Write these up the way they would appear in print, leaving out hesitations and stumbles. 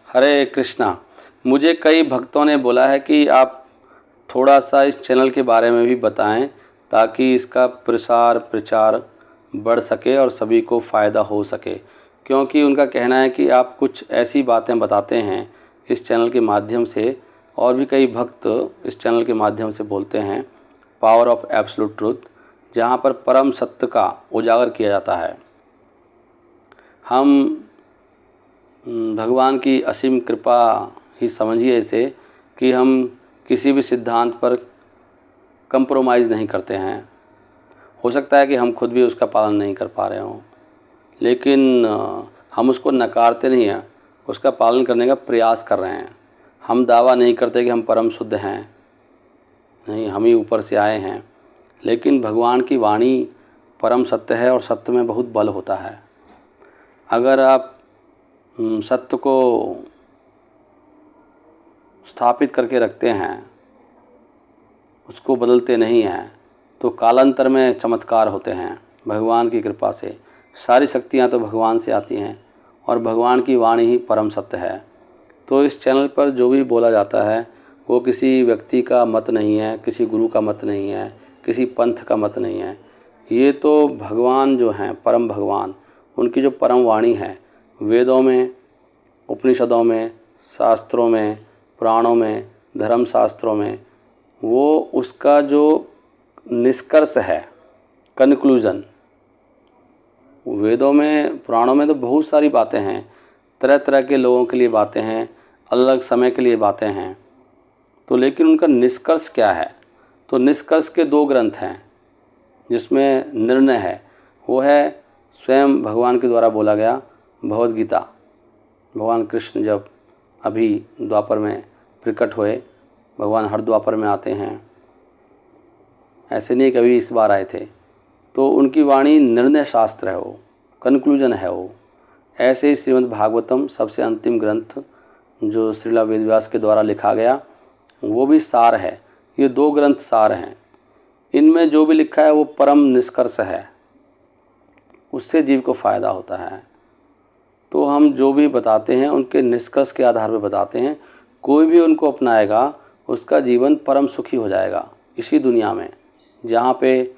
हरे कृष्णा। मुझे कई भक्तों ने बोला है कि आप थोड़ा सा इस चैनल के बारे में भी बताएं ताकि इसका प्रचार बढ़ सके और सभी को फ़ायदा हो सके, क्योंकि उनका कहना है कि आप कुछ ऐसी बातें बताते हैं इस चैनल के माध्यम से, और भी कई भक्त इस चैनल के माध्यम से बोलते हैं पावर ऑफ एब्सोल्यूट ट्रुथ, जहाँ पर परम सत्य का उजागर किया जाता है। हम भगवान की असीम कृपा ही समझिए इसे कि हम किसी भी सिद्धांत पर कंप्रोमाइज़ नहीं करते हैं। हो सकता है कि हम खुद भी उसका पालन नहीं कर पा रहे हों, लेकिन हम उसको नकारते नहीं हैं, उसका पालन करने का प्रयास कर रहे हैं। हम दावा नहीं करते कि हम परम शुद्ध हैं, नहीं, हम ही ऊपर से आए हैं, लेकिन भगवान की वाणी परम सत्य है और सत्य में बहुत बल होता है। अगर आप सत्य को स्थापित करके रखते हैं, उसको बदलते नहीं हैं, तो कालांतर में चमत्कार होते हैं। भगवान की कृपा से सारी शक्तियाँ तो भगवान से आती हैं और भगवान की वाणी ही परम सत्य है। तो इस चैनल पर जो भी बोला जाता है वो किसी व्यक्ति का मत नहीं है, किसी गुरु का मत नहीं है, किसी पंथ का मत नहीं है। ये तो भगवान जो हैं, परम भगवान, उनकी जो परम वाणी है, वेदों में, उपनिषदों में, शास्त्रों में, पुराणों में, धर्मशास्त्रों में, वो उसका जो निष्कर्ष है, कन्क्लूज़न, वेदों में, पुराणों में तो बहुत सारी बातें हैं, तरह तरह के लोगों के लिए बातें हैं, अलग समय के लिए बातें हैं, तो लेकिन उनका निष्कर्ष क्या है? तो निष्कर्ष के 2 ग्रंथ हैं जिसमें निर्णय है। वो है स्वयं भगवान के द्वारा बोला गया भगवद गीता। भगवान कृष्ण जब अभी द्वापर में प्रकट हुए, भगवान हर द्वापर में आते हैं, ऐसे नहीं कभी इस बार आए थे, तो उनकी वाणी निर्णय शास्त्र है, वो कन्क्लूजन है वो। ऐसे ही श्रीमद् भागवतम सबसे अंतिम ग्रंथ जो श्रीला वेदव्यास के द्वारा लिखा गया, वो भी सार है। ये 2 ग्रंथ सार हैं। इनमें जो भी लिखा है वो परम निष्कर्ष है, उससे जीव को फ़ायदा होता है। तो हम जो भी बताते हैं उनके निष्कर्ष के आधार पर बताते हैं। कोई भी उनको अपनाएगा उसका जीवन परम सुखी हो जाएगा इसी दुनिया में, जहाँ पे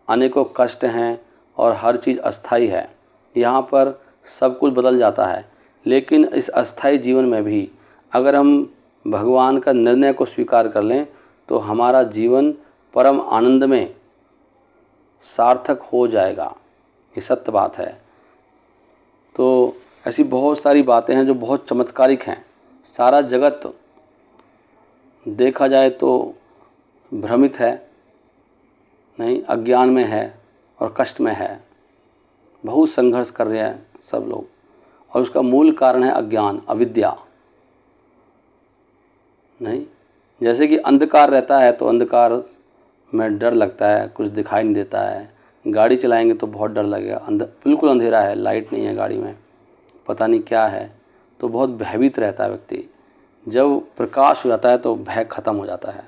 अनेकों कष्ट हैं और हर चीज़ अस्थाई है। यहाँ पर सब कुछ बदल जाता है, लेकिन इस अस्थाई जीवन में भी अगर हम भगवान का निर्णय को स्वीकार कर लें तो हमारा जीवन परम आनंद में सार्थक हो जाएगा। ये सत्य बात है। तो ऐसी बहुत सारी बातें हैं जो बहुत चमत्कारिक हैं। सारा जगत देखा जाए तो भ्रमित है, नहीं, अज्ञान में है और कष्ट में है। बहुत संघर्ष कर रहे हैं सब लोग, और उसका मूल कारण है अज्ञान, अविद्या। नहीं, जैसे कि अंधकार रहता है तो अंधकार में डर लगता है, कुछ दिखाई नहीं देता है। गाड़ी चलाएंगे तो बहुत डर लगेगा, बिल्कुल अंधेरा है, लाइट नहीं है गाड़ी में, पता नहीं क्या है, तो बहुत भयभीत रहता है व्यक्ति। जब प्रकाश हो जाता है तो भय खत्म हो जाता है।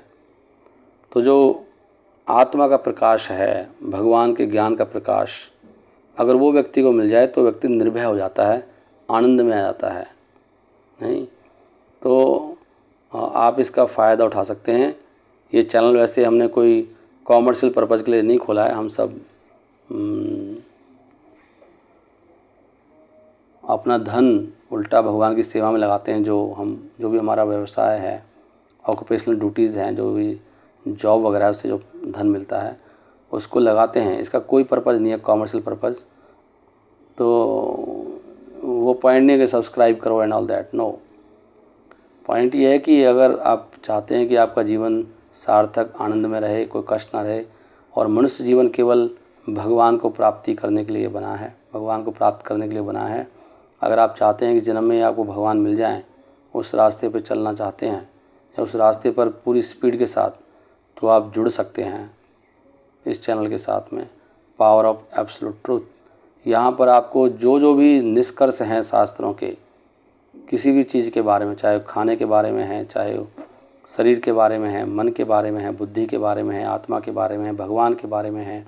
तो जो आत्मा का प्रकाश है, भगवान के ज्ञान का प्रकाश, अगर वो व्यक्ति को मिल जाए तो व्यक्ति निर्भय हो जाता है, आनंद में आ जाता है। नहीं, तो आप इसका फ़ायदा उठा सकते हैं। ये चैनल वैसे हमने कोई कॉमर्शियल पर्पज़ के लिए नहीं खोला है। हम सब अपना धन उल्टा भगवान की सेवा में लगाते हैं। जो भी हमारा व्यवसाय है, ऑक्यूपेशनल ड्यूटीज़ हैं, जो भी जॉब वगैरह है, उससे जो धन मिलता है उसको लगाते हैं। इसका कोई पर्पज़ नहीं है कॉमर्शियल पर्पज़। तो वो पॉइंट नहीं है कि सब्सक्राइब करो and all that, no. Point ये है कि अगर आप चाहते हैं कि आपका जीवन सार्थक आनंद में रहे, कोई कष्ट ना रहे, और मनुष्य जीवन केवल भगवान को प्राप्ति करने के लिए बना है, भगवान को प्राप्त करने के लिए बना है। अगर आप चाहते हैं कि जन्म में आपको भगवान मिल जाएं, उस रास्ते पर चलना चाहते हैं, या उस रास्ते पर पूरी स्पीड के साथ, तो आप जुड़ सकते हैं इस चैनल के साथ में, पावर ऑफ एब्सोल्यूट ट्रूथ। यहाँ पर आपको जो भी निष्कर्ष हैं शास्त्रों के, किसी भी चीज़ के बारे में, चाहे खाने के बारे में है, चाहे शरीर के बारे में है, मन के बारे में है, बुद्धि के बारे में है, आत्मा के बारे में है, भगवान के बारे में है,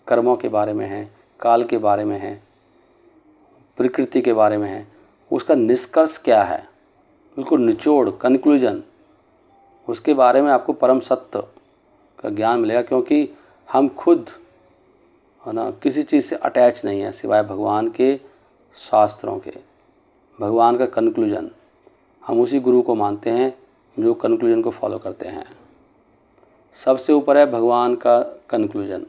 कर्मों के बारे में है, काल के बारे में है, प्रकृति के बारे में है, उसका निष्कर्ष क्या है, बिल्कुल निचोड़, कंक्लूजन, उसके बारे में आपको परम सत्य का ज्ञान मिलेगा। क्योंकि हम खुद है ना किसी चीज़ से अटैच नहीं है सिवाय भगवान के शास्त्रों के, भगवान का कंक्लूजन। हम उसी गुरु को मानते हैं जो कंक्लूजन को फॉलो करते हैं। सबसे ऊपर है भगवान का कंक्लूजन,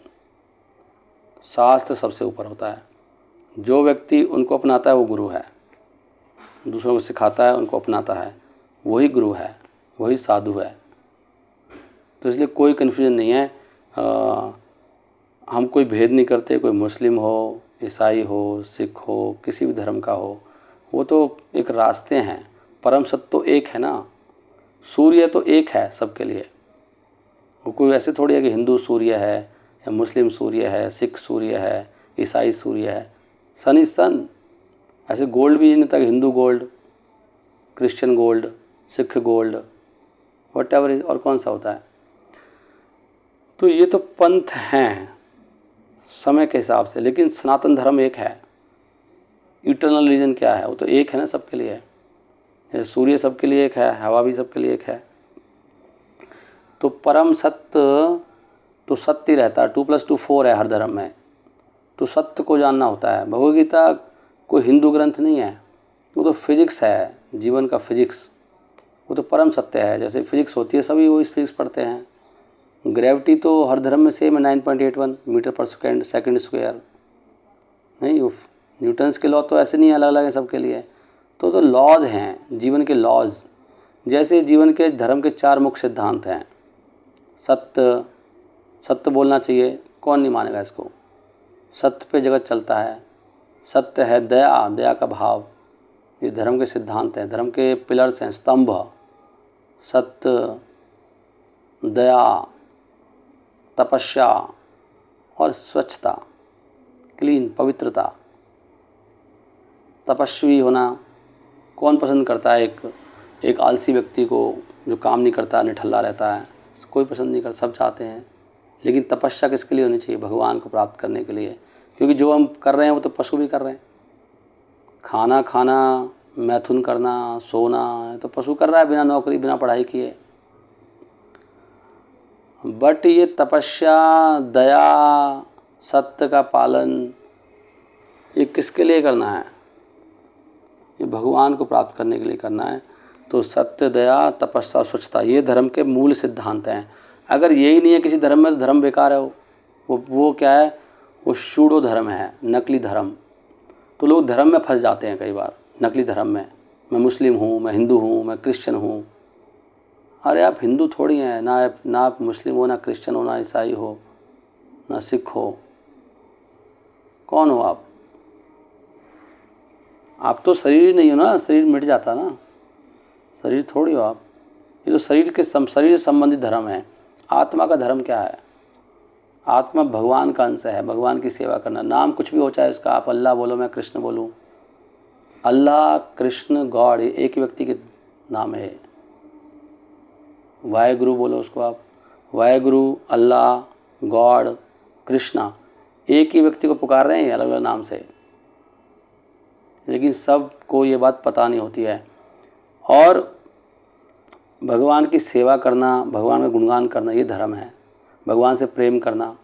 शास्त्र सबसे ऊपर होता है। जो व्यक्ति उनको अपनाता है वो गुरु है, दूसरों को सिखाता है, उनको अपनाता है, वही गुरु है, वही साधु है। तो इसलिए कोई कन्फ्यूजन नहीं है। हम कोई भेद नहीं करते, कोई मुस्लिम हो, ईसाई हो, सिख हो, किसी भी धर्म का हो, वो तो एक रास्ते हैं। परम सत्य तो एक है ना, सूर्य तो एक है सबके लिए। वो कोई ऐसे थोड़ी है कि हिंदू सूर्य है या मुस्लिम सूर्य है, सिख सूर्य है, ईसाई सूर्य है। सन इज सन। ऐसे गोल्ड भी नहीं था कि Hindu gold, Christian gold, Sikh gold, what ever, और कौन सा होता है। तो ये तो पंथ हैं समय के हिसाब से, लेकिन सनातन धर्म एक है। इटर्नल रीजन क्या है, वो तो एक है ना सबके लिए। सूर्य सबके लिए एक है, हवा भी सबके लिए एक है। तो परम सत्य तो सत्य रहता है। 2+2 4 है हर धर्म में। तो सत्य को जानना होता है। भगवद गीता कोई हिंदू ग्रंथ नहीं है, वो तो फिजिक्स है, जीवन का फिजिक्स। वो तो परम सत्य है। जैसे फिजिक्स होती है, सभी वो इस फिजिक्स पढ़ते हैं। ग्रेविटी तो हर धर्म में सेम है, 9.81 मीटर पर सेकंड स्क्वायर। नहीं, वो न्यूटन्स के लॉ तो ऐसे नहीं अलग अलग है सबके लिए। तो लॉज हैं, जीवन के लॉज। जैसे जीवन के धर्म के 4 मुख्य सिद्धांत हैं। सत्य, सत्य बोलना चाहिए, कौन नहीं मानेगा इसको। सत्य पे जगत चलता है। सत्य है दया, दया का भाव, ये धर्म के सिद्धांत हैं, धर्म के पिलर्स हैं, स्तंभ। सत्य, दया, तपस्या और स्वच्छता, क्लीन, पवित्रता। तपस्वी होना कौन पसंद करता है? एक आलसी व्यक्ति को जो काम नहीं करता, निठल्ला रहता है, कोई पसंद नहीं करता, सब चाहते हैं। लेकिन तपस्या किसके लिए होनी चाहिए? भगवान को प्राप्त करने के लिए। क्योंकि जो हम कर रहे हैं वो तो पशु भी कर रहे हैं। खाना खाना, मैथुन करना, सोना, तो पशु कर रहा है बिना नौकरी, बिना पढ़ाई किए। बट ये तपस्या, दया, सत्य का पालन, ये किसके लिए करना है? ये भगवान को प्राप्त करने के लिए करना है। तो सत्य, दया, तपस्या, स्वच्छता, ये धर्म के मूल सिद्धांत हैं। अगर यही नहीं है किसी धर्म में, तो धर्म बेकार है। वो क्या है? वो शूडो धर्म है, नकली धर्म। तो लोग धर्म में फंस जाते हैं कई बार, नकली धर्म में। मैं मुस्लिम हूँ, मैं हिंदू हूँ, मैं क्रिश्चियन हूँ। अरे आप हिंदू थोड़ी हैं, ना आप मुस्लिम हो, ना क्रिश्चियन हो, ना ईसाई हो, ना सिख हो। कौन हो आप? आप तो शरीर नहीं हो ना, शरीर मिट जाता ना, शरीर थोड़ी हो आप। ये तो शरीर से संबंधित धर्म है। आत्मा का धर्म क्या है? आत्मा भगवान का अंश है, भगवान की सेवा करना। नाम कुछ भी हो, चाहे उसका आप अल्लाह बोलो, मैं कृष्ण बोलूँ। अल्लाह, कृष्ण, गॉड, ये एक ही व्यक्ति के नाम है। वाहेगुरु बोलो उसको आप। वाहेगुरु, अल्लाह, गॉड, कृष्णा, एक ही व्यक्ति को पुकार रहे हैं अलग अलग नाम से। लेकिन सबको ये बात पता नहीं होती है। और भगवान की सेवा करना, भगवान का गुणगान करना, ये धर्म है। भगवान से प्रेम करना,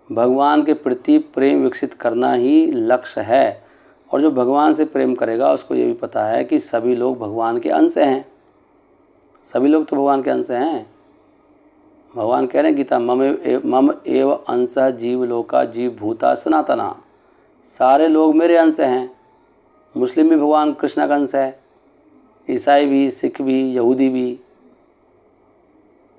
भगवान के प्रति प्रेम विकसित करना ही लक्ष्य है। और जो भगवान से प्रेम करेगा उसको ये भी पता है कि सभी लोग भगवान के अंश हैं। सभी लोग तो भगवान के अंश हैं। भगवान कह रहे हैं गीता, मम एव अंशः जीव लोका जीव भूता सनातना। सारे लोग मेरे अंश हैं। मुस्लिम भी भगवान कृष्ण का अंश है, ईसाई भी, सिख भी, यहूदी भी।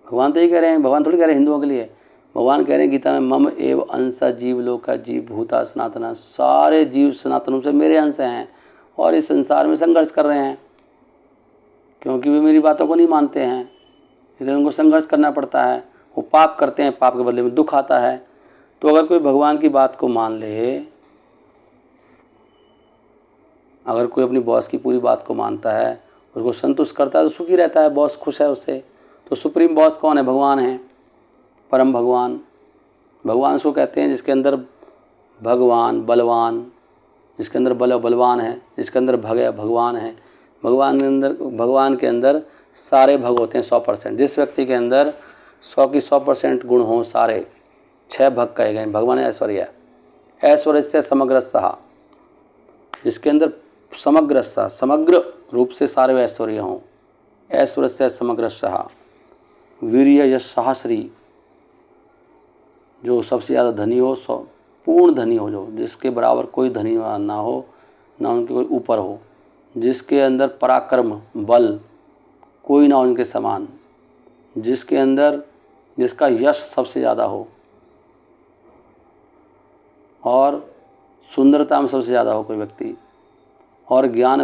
भगवान तो ही कह रहे हैं, भगवान थोड़ी कह रहे हैं हिंदुओं के लिए। भगवान कह रहे हैं गीता में, मम एव अंशः जीव लोका जीव भूता सनातना। सारे जीव सनातन रूप से मेरे अंश हैं और इस संसार में संघर्ष कर रहे हैं, क्योंकि वे मेरी बातों को नहीं मानते हैं, इसलिए उनको संघर्ष करना पड़ता है। वो पाप करते हैं, पाप के बदले में दुख आता है। तो अगर कोई भगवान की बात को मान ले, अगर कोई अपनी बॉस की पूरी बात को मानता है, उसको संतुष्ट करता है, तो सुखी रहता है, बॉस खुश है उससे। तो सुप्रीम बॉस कौन है? भगवान है, परम भगवान। भगवान उसको कहते हैं जिसके अंदर भगवान, बलवान, जिसके अंदर बलवान है, जिसके अंदर भगवान है। भगवान के अंदर सारे भग होते हैं 100%। जिस व्यक्ति के अंदर 100 की 100% गुण हों, सारे 6 भग कहे गए। भगवान ऐश्वर्य, ऐश्वर्य से समग्र सहा, जिसके अंदर समग्र रूप से सारे ऐश्वर्य हों, ऐश्वर्य से समग्र सहा। वीर्य यश सहस्री, जो सबसे ज़्यादा धनी हो, पूर्ण धनी हो, जो जिसके बराबर कोई धनी ना हो, ना उनके कोई ऊपर हो, जिसके अंदर पराक्रम बल कोई ना उनके समान, जिसके अंदर जिसका यश सबसे ज़्यादा हो और सुंदरता में सबसे ज़्यादा हो कोई व्यक्ति, और ज्ञान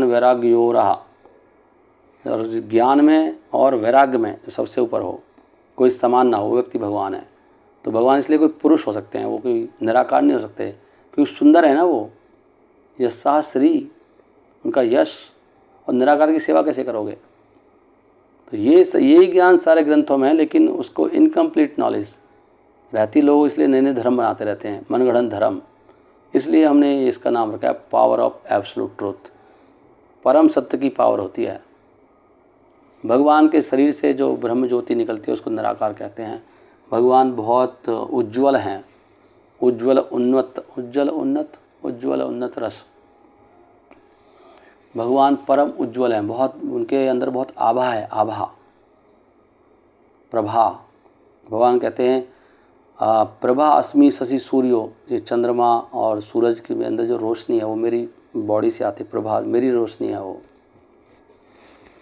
वैराग्यो रहा, और ज्ञान में और वैराग्य में जो सबसे ऊपर हो, कोई समान ना हो, वो व्यक्ति भगवान है। तो भगवान इसलिए कोई पुरुष हो सकते हैं, वो कोई निराकार नहीं हो सकते, क्योंकि सुंदर है ना वो। यशा श्री, उनका यश, और निराकार की सेवा कैसे करोगे? तो यही ज्ञान सारे ग्रंथों में है, लेकिन उसको इनकम्प्लीट नॉलेज रहती, लोग इसलिए नए नए धर्म बनाते रहते हैं, मनगढ़ंत धर्म। इसलिए हमने इसका नाम रखा है पावर ऑफ एब्सोल्यूट ट्रूथ। परम सत्य की पावर होती है। भगवान के शरीर से जो ब्रह्म ज्योति निकलती है उसको निराकार कहते हैं। भगवान बहुत उज्ज्वल हैं, उज्ज्वल उन्नत रस। भगवान परम उज्ज्वल हैं, बहुत उनके अंदर बहुत आभा है, आभा प्रभा। भगवान कहते हैं प्रभा अस्मि शशि सूर्यो, ये चंद्रमा और सूरज के अंदर जो रोशनी है वो मेरी बॉडी से आती, प्रभा मेरी रोशनी है वो।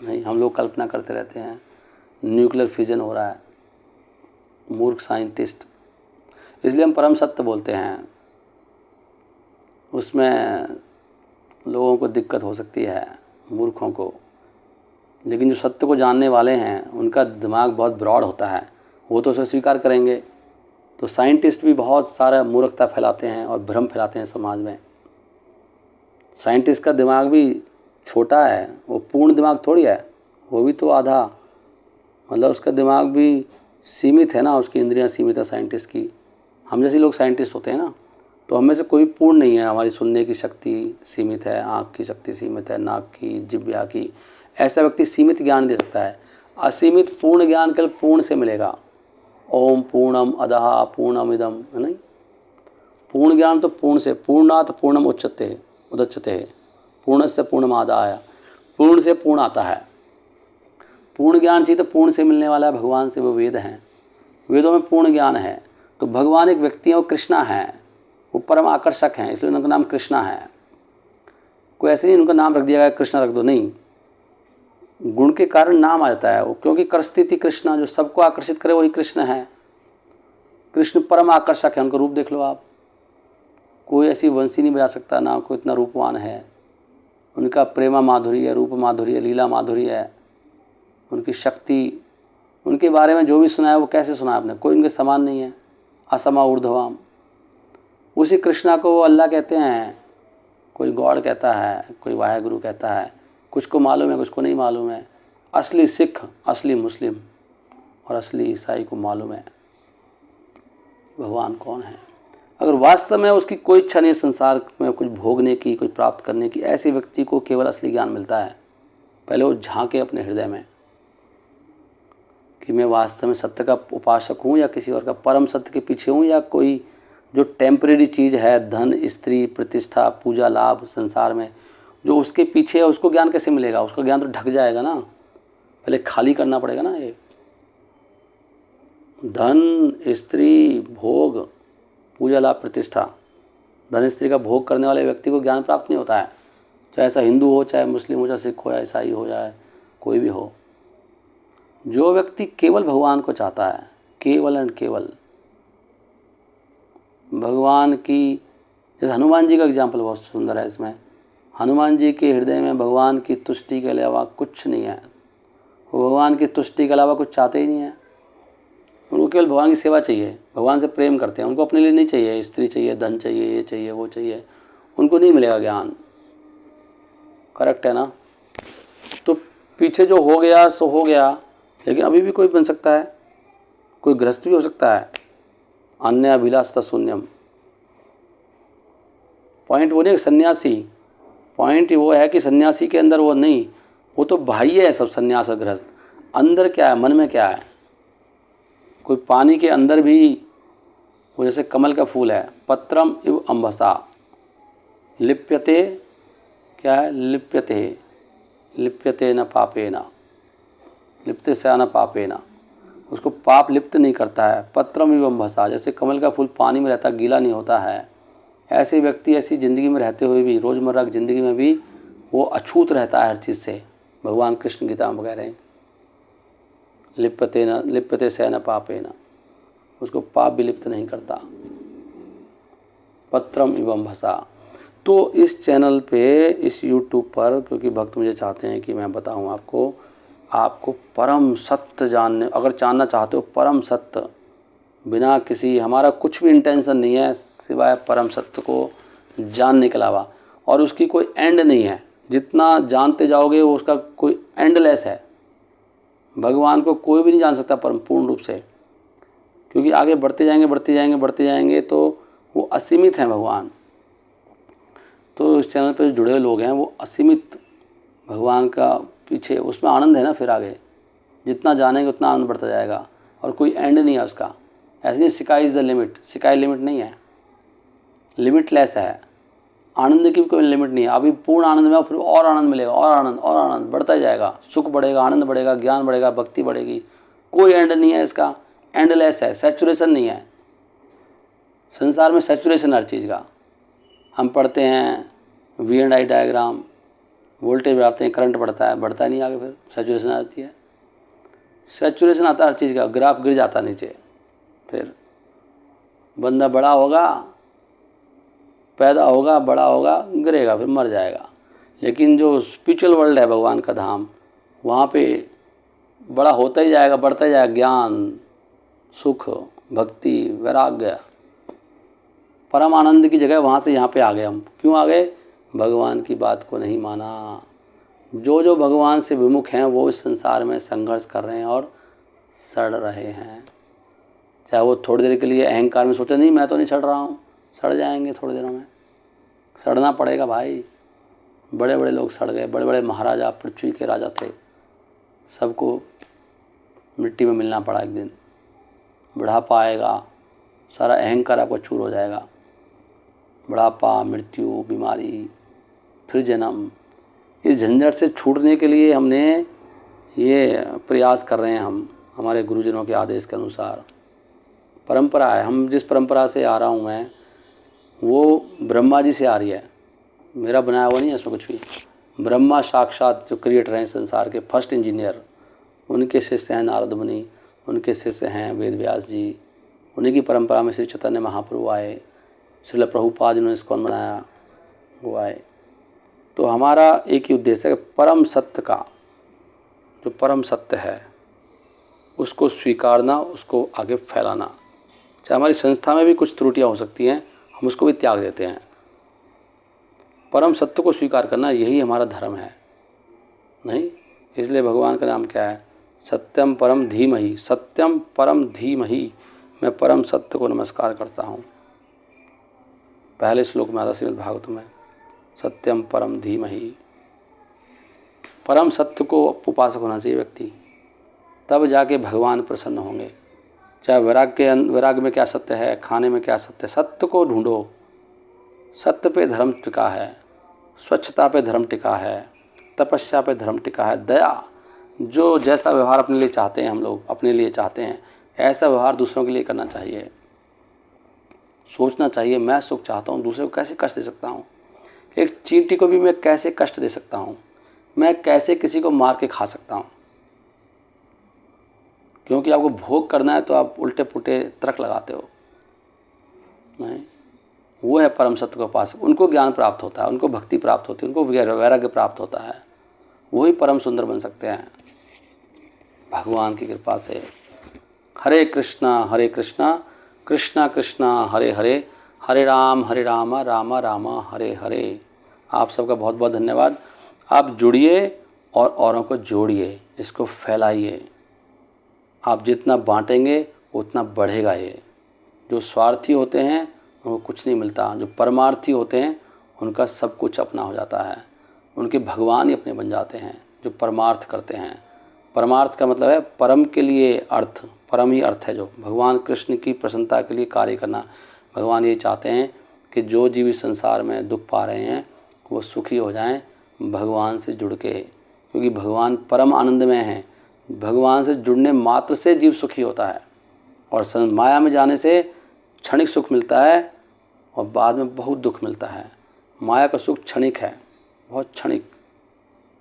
नहीं, हम लोग कल्पना करते रहते हैं न्यूक्लियर फिजन हो रहा है, मूर्ख साइंटिस्ट। इसलिए हम परम सत्य बोलते हैं। उसमें लोगों को दिक्कत हो सकती है, मूर्खों को, लेकिन जो सत्य को जानने वाले हैं उनका दिमाग बहुत ब्रॉड होता है, वो तो उसे स्वीकार करेंगे। तो साइंटिस्ट भी बहुत सारा मूर्खता फैलाते हैं और भ्रम फैलाते हैं समाज में। साइंटिस्ट का दिमाग भी छोटा है, वो पूर्ण दिमाग थोड़ी है, वो भी तो आधा, मतलब उसका दिमाग भी सीमित है ना, उसकी इंद्रियां सीमित है साइंटिस्ट की। हम जैसे लोग साइंटिस्ट होते हैं ना, तो हम में से कोई पूर्ण नहीं है। हमारी सुनने की शक्ति सीमित है, आँख की शक्ति सीमित है, नाक की, जिह्वा की। ऐसा व्यक्ति सीमित ज्ञान दे सकता है, असीमित पूर्ण ज्ञान केवल पूर्ण से मिलेगा। ओम पूर्णम अदहा पूर्णमिदम, है नहीं? पूर्ण ज्ञान तो पूर्ण से, पूर्णात पूर्णम उदच्यते, पूर्ण से पूर्णमादाय, पूर्ण से पूर्ण आता है। पूर्ण ज्ञान चाहिए तो पूर्ण से मिलने वाला है, भगवान से, वो वेद हैं। वेदों में पूर्ण ज्ञान है। तो भगवान एक व्यक्ति है, वो कृष्णा है, वो परम आकर्षक हैं, इसलिए उनका नाम कृष्णा है। कोई ऐसे नहीं उनका नाम रख दिया गया कृष्णा रख दो, नहीं, गुण के कारण नाम आ जाता है वो, क्योंकि करस्थिति कृष्णा, जो सबको आकर्षित करे वही कृष्ण है। कृष्ण परम आकर्षक है, उनका रूप देख लो आप, कोई ऐसी वंशी नहीं बजा सकता, ना कोई इतना रूपवान है। उनका प्रेमा माधुर्य, रूप माधुर्य, लीला माधुर्य, उनकी शक्ति, उनके बारे में जो भी सुना है वो कैसे सुना है आपने, कोई उनके समान नहीं है। असमा ऊर्ध्वम, उसी कृष्णा को वो अल्लाह कहते हैं, कोई गॉड कहता है, कोई वाहेगुरु कहता है, कुछ को मालूम है, कुछ को नहीं मालूम है। असली सिख, असली मुस्लिम और असली ईसाई को मालूम है भगवान कौन है। अगर वास्तव में उसकी कोई इच्छा नहीं संसार में कुछ भोगने की, कुछ प्राप्त करने की, ऐसे व्यक्ति को केवल असली ज्ञान मिलता है। पहले वो झांके अपने हृदय में कि मैं वास्तव में सत्य का उपासक हूँ या किसी और का, परम सत्य के पीछे हूँ, या कोई जो टेम्परेरी चीज़ है, धन, स्त्री, प्रतिष्ठा, पूजा, लाभ संसार में जो उसके पीछे है, उसको ज्ञान कैसे मिलेगा? उसका ज्ञान तो ढक जाएगा ना, पहले खाली करना पड़ेगा ना। ये धन, स्त्री, भोग, पूजा, लाभ, प्रतिष्ठा, धन स्त्री का भोग करने वाले व्यक्ति को ज्ञान प्राप्त नहीं होता है, चाहे ऐसा हिंदू हो, चाहे मुस्लिम हो, चाहे सिख हो, या ईसाई हो, जाए कोई भी हो। जो व्यक्ति केवल भगवान को चाहता है, केवल एंड केवल भगवान की, जैसे हनुमान जी का एग्जाम्पल बहुत सुंदर है इसमें। हनुमान जी के हृदय में भगवान की तुष्टि के अलावा कुछ नहीं है, वो भगवान की तुष्टि के अलावा कुछ चाहते ही नहीं है। उनको केवल भगवान की सेवा चाहिए, भगवान से प्रेम करते हैं, उनको अपने लिए नहीं चाहिए, स्त्री चाहिए, धन चाहिए, ये चाहिए, वो चाहिए, उनको नहीं मिलेगा ज्ञान। करेक्ट है ना? तो पीछे जो हो गया सो हो गया, लेकिन अभी भी कोई बन सकता है, कोई गृहस्थ भी हो सकता है। अन्य अभिलाषता शून्यम, पॉइंट वो नहीं सन्यासी पॉइंट वो है कि सन्यासी के अंदर वो नहीं, वो तो बाह्य है सब सन्यास और गृहस्थ, अंदर क्या है, मन में क्या है। कोई पानी के अंदर भी वो जैसे कमल का फूल है, पत्रम इव अम्बसा लिप्यते, क्या है, लिप्यते न पापेना, लिप्ते से न पापेना, उसको पाप लिप्त नहीं करता है। पत्रम इव अम्बसा, जैसे कमल का फूल पानी में रहता, गीला नहीं होता है, ऐसे व्यक्ति ऐसी ज़िंदगी में रहते हुए भी, रोज़मर्रा की ज़िंदगी में भी वो अछूत रहता है हर चीज़ से। भगवान कृष्ण गीता में कह रहे हैं लिप्यते से न पापेना, उसको पाप भी लिप्त नहीं करता। पत्रम इवं भसा। तो इस चैनल पे, इस YouTube पर, क्योंकि भक्त मुझे चाहते हैं कि मैं बताऊं आपको परम सत्य जानने, अगर जानना चाहते हो परम सत्य, बिना किसी, हमारा कुछ भी इंटेंशन नहीं है सिवाय परम सत्य को जानने के अलावा, और उसकी कोई एंड नहीं है। जितना जानते जाओगे वो उसका कोई एंडलेस है। भगवान को कोई भी नहीं जान सकता परम पूर्ण रूप से, क्योंकि आगे बढ़ते जाएंगे तो वो असीमित हैं भगवान। तो इस चैनल पर जुड़े लोग हैं वो असीमित भगवान का पीछे, उसमें आनंद है ना। फिर आगे जितना जानेंगे उतना आनंद बढ़ता जाएगा, और कोई एंड नहीं है उसका। ऐसे नहीं sky is the limit, sky limit नहीं है, लिमिटलेस है। आनंद की भी कोई लिमिट नहीं है। अभी पूर्ण आनंद में फिर और आनंद मिलेगा, और आनंद बढ़ता ही जाएगा, सुख बढ़ेगा, आनंद बढ़ेगा, ज्ञान बढ़ेगा, भक्ति बढ़ेगी, कोई एंड नहीं है इसका, एंडलेस है, सैचुरेशन नहीं है। संसार में सैचुरेशन हर चीज़ का। हम पढ़ते हैं V&I डायग्राम, वोल्टेज बढ़ाते हैं, करंट बढ़ता नहीं, आगे फिर सैचुरेशन आती है, सैचुरेशन आता है हर चीज़ का, ग्राफ गिर जाता नीचे। फिर बंदा बड़ा होगा, पैदा होगा, बड़ा होगा, गिरेगा, फिर मर जाएगा। लेकिन जो स्पिरिचुअल वर्ल्ड है, भगवान का धाम, वहाँ पे बड़ा होता ही जाएगा, बढ़ता ही जाएगा, ज्ञान, सुख, भक्ति, वैराग्य, परम आनंद की जगह। वहाँ से यहाँ पे आ गए हम। क्यों आ गए? भगवान की बात को नहीं माना। जो भगवान से विमुख हैं वो इस संसार में संघर्ष कर रहे हैं और सड़ रहे हैं। चाहे वो थोड़ी देर के लिए अहंकार में सोचे नहीं मैं तो नहीं सड़ रहा हूँ, सड़ जाएंगे थोड़ी देरों में, सड़ना पड़ेगा भाई। बड़े बड़े लोग सड़ गए, बड़े बड़े महाराजा, पृथ्वी के राजा थे, सबको मिट्टी में मिलना पड़ा एक दिन। बुढ़ापा आएगा, सारा अहंकार आपको चूर हो जाएगा। बुढ़ापा, मृत्यु, बीमारी, फिर जन्म। इस झंझट से छूटने के लिए हमने ये प्रयास कर रहे हैं हम, हमारे गुरुजनों के आदेश के अनुसार। परंपरा है, हम जिस परंपरा से आ रहा हूँ मैं, वो ब्रह्मा जी से आ रही है, मेरा बनाया हुआ नहीं है इसमें कुछ भी। ब्रह्मा साक्षात जो क्रिएटर हैं संसार के, फर्स्ट इंजीनियर, उनके शिष्य हैं नारद मुनि, उनके शिष्य हैं वेद व्यास जी, उन्हीं की परंपरा में श्री चैतन्य महाप्रभु आए, श्रील प्रभुपाद जिन्होंने इस्कॉन बनाया वो आए। तो हमारा एक ही उद्देश्य है, परम सत्य का, जो परम सत्य है उसको स्वीकारना, उसको आगे फैलाना। चाहे हमारी संस्था में भी कुछ त्रुटियां हो सकती हैं, हम उसको भी त्याग देते हैं। परम सत्य को स्वीकार करना यही हमारा धर्म है। नहीं, इसलिए भगवान का नाम क्या है? सत्यम परम धीमहि, सत्यम परम धीमहि। मैं परम सत्य को नमस्कार करता हूँ। पहले श्लोक में आता श्रीमद् भागवत में, सत्यम परम धीमहि। परम सत्य को उपासक होना चाहिए व्यक्ति, तब जाके भगवान प्रसन्न होंगे। चाहे वैराग्य में क्या सत्य है, खाने में क्या सत्य है, सत्य को ढूंढो। सत्य पे धर्म टिका है, स्वच्छता पे धर्म टिका है, तपस्या पे धर्म टिका है, दया। जो जैसा व्यवहार अपने लिए चाहते हैं, हम लोग अपने लिए चाहते हैं, ऐसा व्यवहार दूसरों के लिए करना चाहिए। सोचना चाहिए मैं सुख चाहता हूँ, दूसरे को कैसे कष्ट दे सकता हूँ। एक चींटी को भी मैं कैसे कष्ट दे सकता हूँ, मैं कैसे किसी को मार के खा सकता हूँ। क्योंकि आपको भोग करना है तो आप उल्टे पुल्टे तर्क लगाते हो। नहीं, वो है परम सत्य के पास, उनको ज्ञान प्राप्त होता है, उनको भक्ति प्राप्त होती है, उनको वैराग्य प्राप्त होता है, वही परम सुंदर बन सकते हैं भगवान की कृपा से। हरे कृष्णा कृष्णा कृष्णा हरे हरे, हरे राम राम राम हरे हरे। आप सबका बहुत बहुत धन्यवाद। आप जुड़िए और औरों को जोड़िए, इसको फैलाइए। आप जितना बांटेंगे उतना बढ़ेगा ये। जो स्वार्थी होते हैं उनको कुछ नहीं मिलता, जो परमार्थी होते हैं उनका सब कुछ अपना हो जाता है। उनके भगवान ही अपने बन जाते हैं जो परमार्थ करते हैं। परमार्थ का मतलब है परम के लिए अर्थ, परम ही अर्थ है जो भगवान कृष्ण की प्रसन्नता के लिए कार्य करना। भगवान ये चाहते हैं कि जो जीव इस संसार में दुख पा रहे हैं वो सुखी हो जाएं भगवान से जुड़ के, क्योंकि भगवान परम आनंद में हैं। भगवान से जुड़ने मात्र से जीव सुखी होता है, और माया में जाने से क्षणिक सुख मिलता है और बाद में बहुत दुख मिलता है। माया का सुख क्षणिक है, बहुत क्षणिक,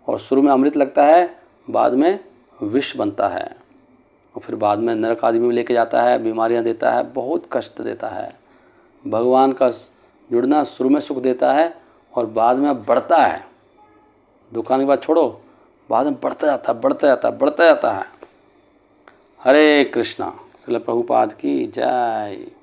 और शुरू में अमृत लगता है, बाद में विष बनता है, और फिर बाद में नरक आदि में लेके जाता है, बीमारियां देता है, बहुत कष्ट देता है। भगवान का जुड़ना शुरू में सुख देता है और बाद में बढ़ता है। दुकान की बात छोड़ो, बाद में बढ़ता जाता है, बढ़ता जाता है, बढ़ता जाता है। हरे कृष्णा। श्रील प्रभुपाद की जय।